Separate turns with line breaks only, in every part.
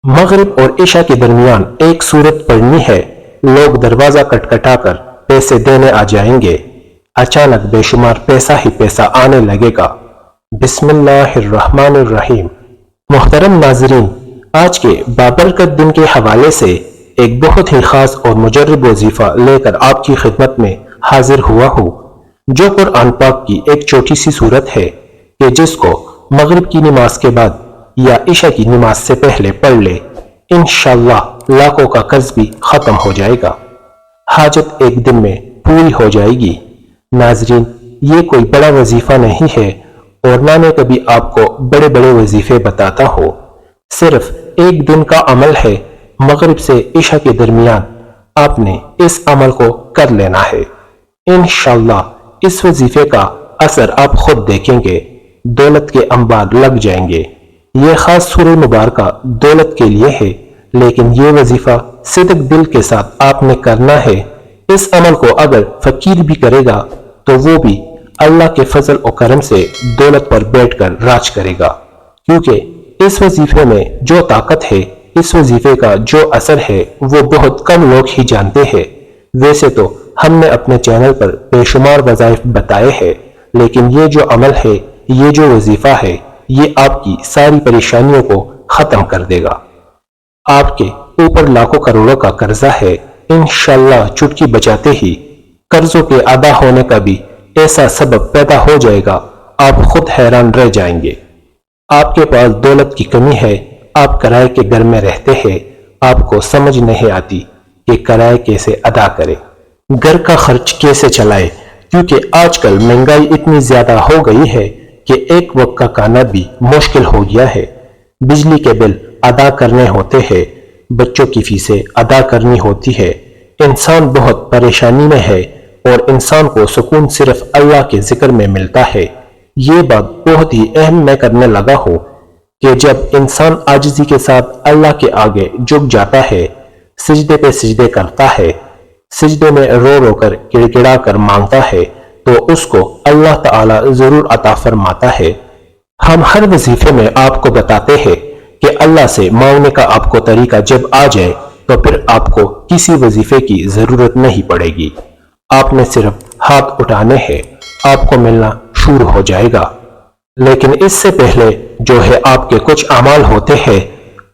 مغرب اور عشاء کے درمیان ایک سورت پڑھنی ہے، لوگ دروازہ کٹکھٹا کر پیسے دینے آ جائیں گے، اچانک بے شمار پیسہ ہی پیسہ آنے لگے گا۔ بسم اللہ الرحمن الرحیم۔ محترم ناظرین، آج کے بابرکت دن کے حوالے سے ایک بہت ہی خاص اور مجرب وظیفہ لے کر آپ کی خدمت میں حاضر ہوا ہوں، جو قرآن پاک کی ایک چھوٹی سی سورت ہے کہ جس کو مغرب کی نماز کے بعد یا عشاء کی نماز سے پہلے پڑھ لے، انشاءاللہ لاکھوں کا قرض بھی ختم ہو جائے گا، حاجت ایک دن میں پوری ہو جائے گی۔ ناظرین، یہ کوئی بڑا وظیفہ نہیں ہے اور نہ میں کبھی آپ کو بڑے بڑے وظیفے بتاتا ہوں، صرف ایک دن کا عمل ہے۔ مغرب سے عشاء کے درمیان آپ نے اس عمل کو کر لینا ہے، انشاءاللہ اس وظیفے کا اثر آپ خود دیکھیں گے، دولت کے انبار لگ جائیں گے۔ یہ خاص سورہ مبارکہ دولت کے لیے ہے، لیکن یہ وظیفہ صدق دل کے ساتھ آپ نے کرنا ہے۔ اس عمل کو اگر فقیر بھی کرے گا تو وہ بھی اللہ کے فضل و کرم سے دولت پر بیٹھ کر راج کرے گا، کیونکہ اس وظیفے میں جو طاقت ہے، اس وظیفے کا جو اثر ہے، وہ بہت کم لوگ ہی جانتے ہیں۔ ویسے تو ہم نے اپنے چینل پر بے شمار وظائف بتائے ہیں، لیکن یہ جو عمل ہے، یہ جو وظیفہ ہے، یہ آپ کی ساری پریشانیوں کو ختم کر دے گا۔ آپ کے اوپر لاکھوں کروڑوں کا قرضہ ہے، انشاءاللہ چٹکی بجاتے ہی قرضوں کے ادا ہونے کا بھی ایسا سبب پیدا ہو جائے گا، آپ خود حیران رہ جائیں گے۔ آپ کے پاس دولت کی کمی ہے، آپ کرائے کے گھر میں رہتے ہیں، آپ کو سمجھ نہیں آتی کہ کرائے کیسے ادا کرے، گھر کا خرچ کیسے چلائے، کیونکہ آج کل مہنگائی اتنی زیادہ ہو گئی ہے کہ ایک وقت کا کھانا بھی مشکل ہو گیا ہے، بجلی کے بل ادا کرنے ہوتے ہیں، بچوں کی فیسیں ادا کرنی ہوتی ہے، انسان بہت پریشانی میں ہے اور انسان کو سکون صرف اللہ کے ذکر میں ملتا ہے۔ یہ بات بہت ہی اہم میں کرنے لگا ہوں کہ جب انسان عاجزی کے ساتھ اللہ کے آگے جھک جاتا ہے، سجدے پہ سجدے کرتا ہے، سجدے میں رو رو کر گڑگڑا کر مانگتا ہے، تو اس کو اللہ تعالی ضرور عطا فرماتا ہے۔ ہم ہر وظیفے میں آپ کو بتاتے ہیں کہ اللہ سے مانگنے کا آپ کو طریقہ جب آ جائے تو پھر آپ کو کسی وظیفے کی ضرورت نہیں پڑے گی، آپ نے صرف ہاتھ اٹھانے ہیں، آپ کو ملنا شروع ہو جائے گا۔ لیکن اس سے پہلے جو ہے آپ کے کچھ اعمال ہوتے ہیں،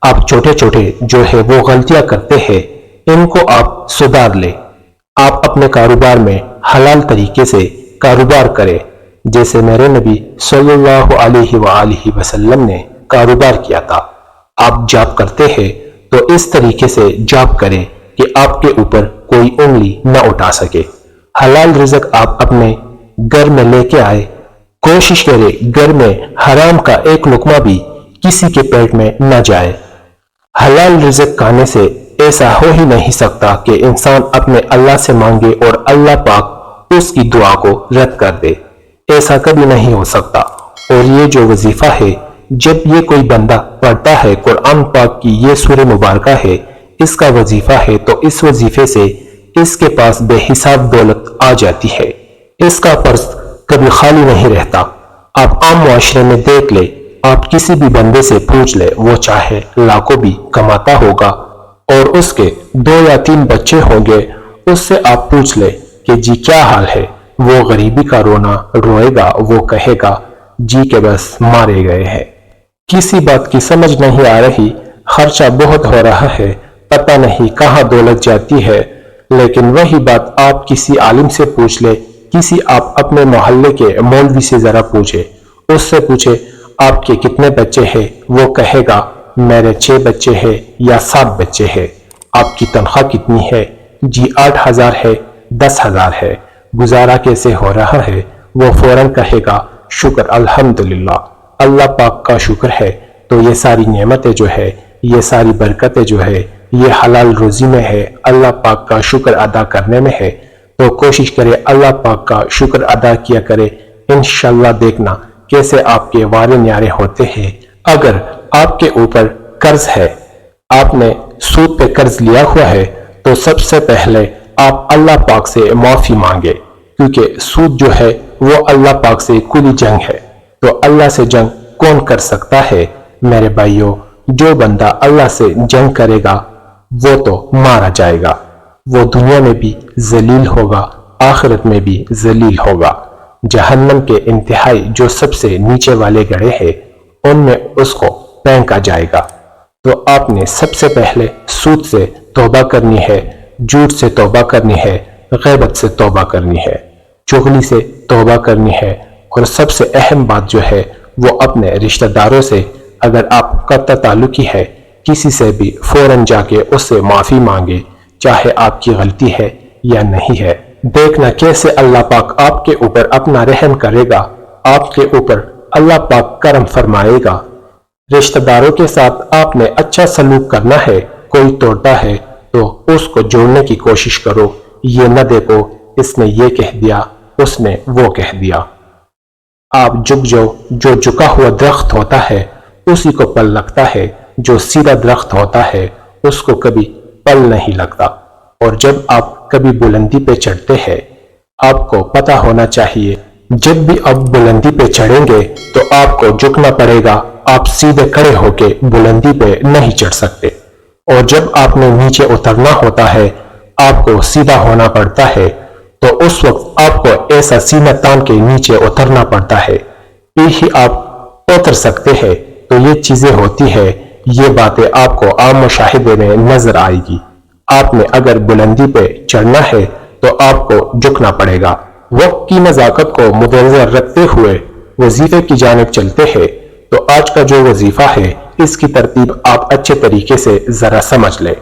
آپ چھوٹے چھوٹے جو ہے وہ غلطیاں کرتے ہیں، ان کو آپ سدھار لیں۔ آپ اپنے کاروبار میں حلال طریقے سے کاروبار کریں، جیسے میرے نبی صلی اللہ علیہ وآلہ وسلم نے کاروبار کیا تھا۔ آپ جاب کرتے ہیں تو اس طریقے سے جاب کریں کہ آپ کے اوپر کوئی انگلی نہ اٹھا سکے، حلال رزق آپ اپنے گھر میں لے کے آئے، کوشش کرے گھر میں حرام کا ایک لقمہ بھی کسی کے پیٹ میں نہ جائے۔ حلال رزق کھانے سے ایسا ہو ہی نہیں سکتا کہ انسان اپنے اللہ سے مانگے اور اللہ پاک اس کی دعا کو رد کر دے، ایسا کبھی نہیں ہو سکتا۔ اور یہ جو وظیفہ ہے، جب یہ کوئی بندہ پڑھتا ہے، قرآن پاک کی یہ سورہ مبارکہ ہے، اس کا وظیفہ ہے، تو اس وظیفے سے اس کے پاس بے حساب دولت آ جاتی ہے، اس کا پرس کبھی خالی نہیں رہتا۔ آپ عام معاشرے میں دیکھ لے، آپ کسی بھی بندے سے پوچھ لے، وہ چاہے لاکھوں بھی کماتا ہوگا اور اس کے 2 یا 3 بچے ہوں گے، اس سے آپ پوچھ لے کہ جی کیا حال ہے، وہ غریبی کا رونا روئے گا، وہ کہے گا جی کہ بس مارے گئے ہیں، کسی بات کی سمجھ نہیں آ رہی، خرچہ بہت ہو رہا ہے، پتہ نہیں کہاں دولت جاتی ہے۔ لیکن وہی بات آپ کسی عالم سے پوچھ لے، کسی آپ اپنے محلے کے مولوی سے ذرا پوچھے، اس سے پوچھے آپ کے کتنے بچے ہیں، وہ کہے گا میرے 6 بچے ہیں یا 7 بچے ہیں۔ آپ کی تنخواہ کتنی ہے؟ جی 8,000 ہے، 10,000 ہے، گزارا کیسے ہو رہا ہے؟ وہ فوراً کہے گا شکر الحمدللہ، اللہ پاک کا شکر ہے۔ تو یہ ساری نعمتیں جو ہے، یہ ساری برکتیں جو ہے، یہ حلال روزی میں ہے، اللہ پاک کا شکر ادا کرنے میں ہے۔ تو کوشش کرے اللہ پاک کا شکر ادا کیا کرے، انشاءاللہ دیکھنا کیسے آپ کے وارے نیارے ہوتے ہیں۔ اگر آپ کے اوپر قرض ہے، آپ نے سود پہ قرض لیا ہوا ہے، تو سب سے پہلے آپ اللہ پاک سے معافی مانگے، کیونکہ سود جو ہے وہ اللہ پاک سے کھلی جنگ ہے۔ تو اللہ سے جنگ کون کر سکتا ہے؟ میرے بھائیوں، جو بندہ اللہ سے جنگ کرے گا وہ تو مارا جائے گا، وہ دنیا میں بھی ذلیل ہوگا، آخرت میں بھی ذلیل ہوگا۔ جہنم کے انتہائی جو سب سے نیچے والے گڑھے ہیں ان میں اس کو پھینکا جائے گا۔ تو آپ نے سب سے پہلے سود سے توبہ کرنی ہے، جھوٹ سے توبہ کرنی ہے، غیبت سے توبہ کرنی ہے، چغلی سے توبہ کرنی ہے، اور سب سے اہم بات جو ہے وہ اپنے رشتہ داروں سے، اگر آپ قطع تعلقی ہے کسی سے بھی فوراً جا کے اس سے معافی مانگے، چاہے آپ کی غلطی ہے یا نہیں ہے۔ دیکھنا کیسے اللہ پاک آپ کے اوپر اپنا رحم کرے گا، آپ کے اوپر اللہ پاک کرم فرمائے گا۔ رشتہ داروں کے ساتھ آپ نے اچھا سلوک کرنا ہے، کوئی توڑتا ہے تو اس کو جوڑنے کی کوشش کرو، یہ نہ دیکھو اس نے یہ کہہ دیا اس نے وہ کہہ دیا۔ آپ جھک جاؤ، جو جھکا ہوا درخت ہوتا ہے اسی کو پل لگتا ہے، جو سیدھا درخت ہوتا ہے اس کو کبھی پل نہیں لگتا۔ اور جب آپ کبھی بلندی پہ چڑھتے ہیں آپ کو پتہ ہونا چاہیے جب بھی آپ بلندی پہ چڑھیں گے تو آپ کو جھکنا پڑے گا، آپ سیدھے کھڑے ہو کے بلندی پہ نہیں چڑھ سکتے۔ اور جب آپ نے نیچے اترنا ہوتا ہے آپ کو سیدھا ہونا پڑتا ہے، تو اس وقت آپ کو ایسا سینہ تان کے نیچے اترنا پڑتا ہے، پھر ہی آپ اتر سکتے ہیں۔ تو یہ چیزیں ہوتی ہے، یہ باتیں آپ کو عام مشاہدے میں نظر آئے گی۔ آپ نے اگر بلندی پہ چڑھنا ہے تو آپ کو جھکنا پڑے گا۔ وقت کی نزاکت کو مد نظر رکھتے ہوئے وظیفے کی جانب چلتے ہیں۔ تو آج کا جو وظیفہ ہے اس کی ترتیب آپ اچھے طریقے سے ذرا سمجھ لیں،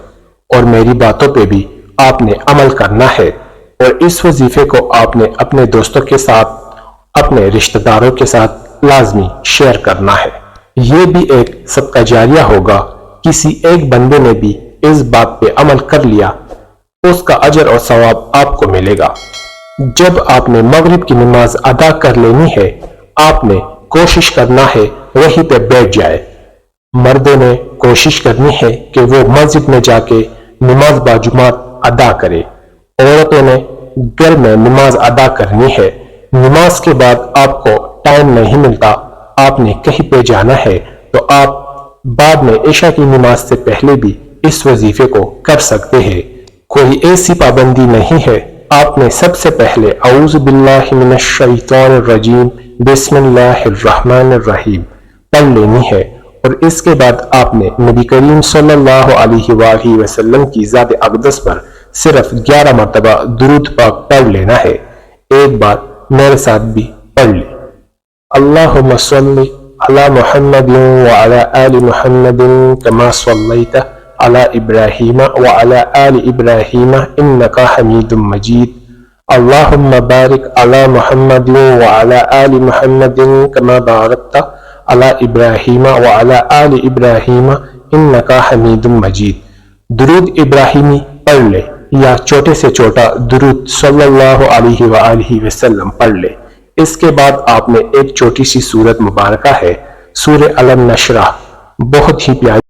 اور میری باتوں پہ بھی آپ نے عمل کرنا ہے، اور اس وظیفے کو آپ نے اپنے دوستوں کے ساتھ، اپنے رشتہ داروں کے ساتھ لازمی شیئر کرنا ہے۔ یہ بھی ایک صدقہ جاریہ ہوگا، کسی ایک بندے نے بھی اس بات پہ عمل کر لیا اس کا اجر اور ثواب آپ کو ملے گا۔ جب آپ نے مغرب کی نماز ادا کر لینی ہے آپ نے کوشش کرنا ہے وہیں پہ بیٹھ جائے۔ مردوں نے کوشش کرنی ہے کہ وہ مسجد میں جا کے نماز باجماعت ادا کرے، عورتوں نے گھر میں نماز ادا کرنی ہے۔ نماز کے بعد آپ کو ٹائم نہیں ملتا، آپ نے کہیں پہ جانا ہے تو آپ بعد میں عشاء کی نماز سے پہلے بھی اس وظیفے کو کر سکتے ہیں، کوئی ایسی پابندی نہیں ہے۔ آپ نے سب سے پہلے اعوذ باللہ من الشیطان الرجیم بسم اللہ الرحمن الرحیم پڑھ لینی ہے، اور اس کے بعد آپ نے نبی کریم صلی اللہ علیہ وآلہ وسلم کی ذات اقدس پر صرف 11 مرتبہ درود پاک پڑھ لینا ہے۔ ایک بار میرے ساتھ بھی پڑھ لیں۔ اللہم صلی علی محمد وعلی آل محمد کما صلیت علی ابراہیم وعلی آل ابراہیم انکا حمید مجید۔ اللہم بارک علی محمد وعلی آل محمد کما بارکت علی ابراہیم وعلی آل ابراہیم انکا حمید مجید۔ درود ابراہیمی پڑھ لے یا چھوٹے سے چھوٹا درود صلی اللہ علیہ وآلہ وسلم پڑھ لے۔ اس کے بعد آپ نے ایک چھوٹی سی سورت مبارکہ ہے سورہ الم نشرح، بہت ہی پیاری